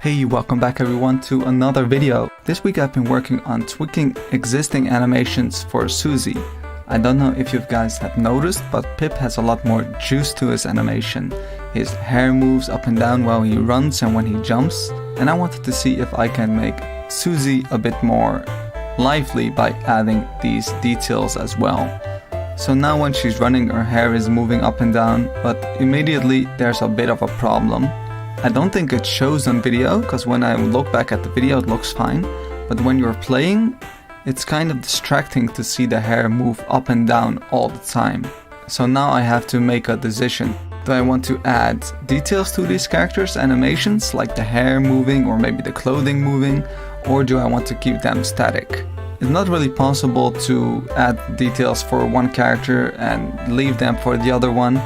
Hey, welcome back everyone to another video. This week I've been working on tweaking existing animations for Suzy. I don't know if you guys have noticed, but Pip has a lot more juice to his animation. His hair moves up and down while he runs and when he jumps. And I wanted to see if I can make Suzy a bit more lively by adding these details as well. So now when she's running, her hair is moving up and down, but immediately there's a bit of a problem. I don't think it shows on video, because when I look back at the video it looks fine, but when you're playing, it's kind of distracting to see the hair move up and down all the time. So now I have to make a decision. Do I want to add details to these characters' animations, like the hair moving or maybe the clothing moving, or do I want to keep them static? It's not really possible to add details for one character and leave them for the other one,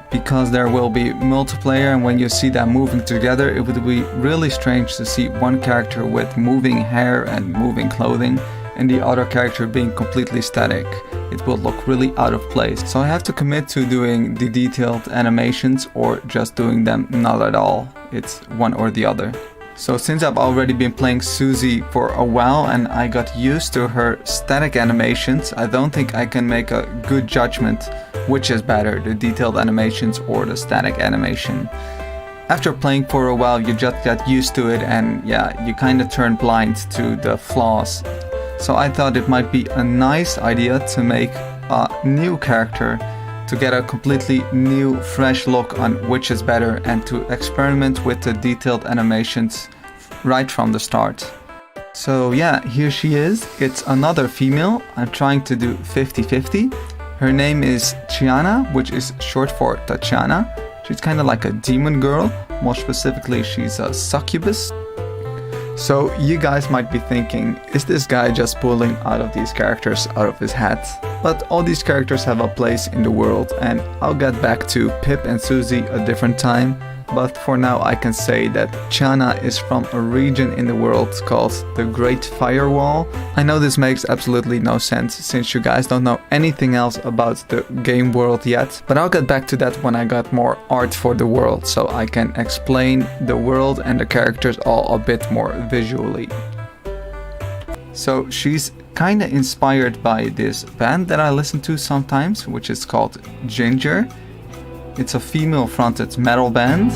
because there will be multiplayer, and when you see them moving together it would be really strange to see one character with moving hair and moving clothing and the other character being completely static. It will look really out of place. So I have to commit to doing the detailed animations or just doing them not at all. It's one or the other. So since I've already been playing Suzy for a while and I got used to her static animations, I don't think I can make a good judgment which is better, the detailed animations or the static animation. After playing for a while you just get used to it and yeah, you kind of turn blind to the flaws. So I thought it might be a nice idea to make a new character to get a completely new, fresh look on which is better and to experiment with the detailed animations right from the start. So yeah, here she is. It's another female. I'm trying to do 50-50. Her name is Tyana, which is short for Tyana. She's kind of like a demon girl. More specifically, she's a succubus. So you guys might be thinking, is this guy just pulling out of these characters out of his hat? But all these characters have a place in the world, and I'll get back to Pip and Suzy a different time. But for now I can say that Tyana is from a region in the world called the Great Firewall. I know this makes absolutely no sense since you guys don't know anything else about the game world yet, but I'll get back to that when I got more art for the world, so I can explain the world and the characters all a bit more visually. So she's kinda inspired by this band that I listen to sometimes, which is called Jinjer. It's a female-fronted metal band.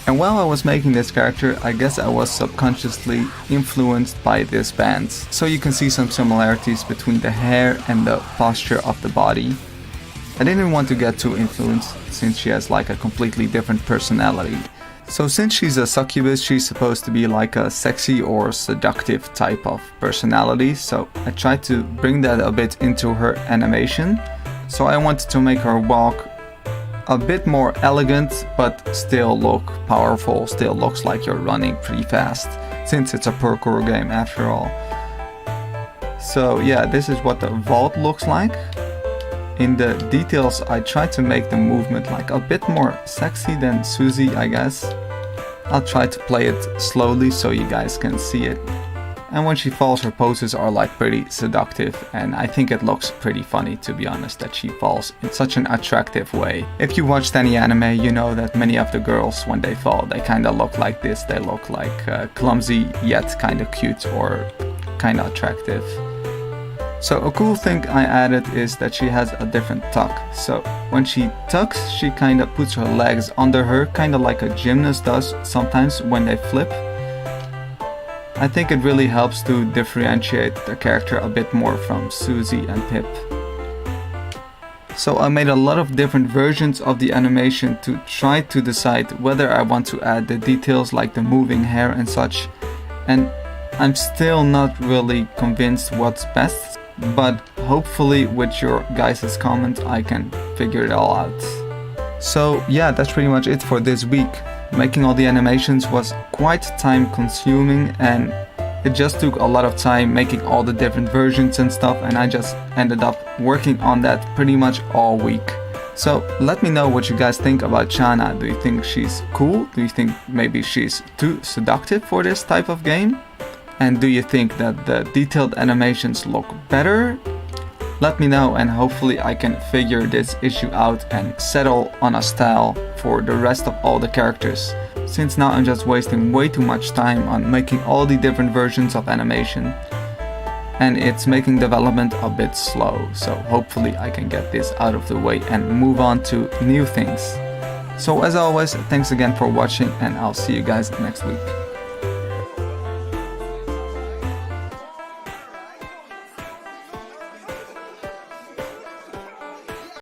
And while I was making this character, I guess I was subconsciously influenced by this band. So you can see some similarities between the hair and the posture of the body. I didn't want to get too influenced since she has like a completely different personality. So since she's a succubus, she's supposed to be like a sexy or seductive type of personality. So I tried to bring that a bit into her animation. So I wanted to make her walk a bit more elegant, but still look powerful, still looks like you're running pretty fast, since it's a parkour game after all. So yeah, this is what the vault looks like. In the details I tried to make the movement like a bit more sexy than Suzy, I guess. I'll try to play it slowly so you guys can see it. And when she falls, her poses are like pretty seductive, and I think it looks pretty funny, to be honest, that she falls in such an attractive way. If you watched any anime, you know that many of the girls, when they fall, they kinda look like this. They look like clumsy yet kinda cute or kinda attractive. So a cool thing I added is that she has a different tuck. So when she tucks, she kinda puts her legs under her, kinda like a gymnast does sometimes when they flip. I think it really helps to differentiate the character a bit more from Suzy and Pip. So I made a lot of different versions of the animation to try to decide whether I want to add the details like the moving hair and such. And I'm still not really convinced what's best. But hopefully with your guys' comment I can figure it all out. So yeah, that's pretty much it for this week. Making all the animations was quite time consuming and it just took a lot of time making all the different versions and stuff, and I just ended up working on that pretty much all week. So let me know what you guys think about Tyana. Do you think she's cool? Do you think maybe she's too seductive for this type of game? And do you think that the detailed animations look better? Let me know, and hopefully I can figure this issue out and settle on a style for the rest of all the characters. Since now I'm just wasting way too much time on making all the different versions of animation, and it's making development a bit slow, so hopefully I can get this out of the way and move on to new things. So as always, thanks again for watching, and I'll see you guys next week.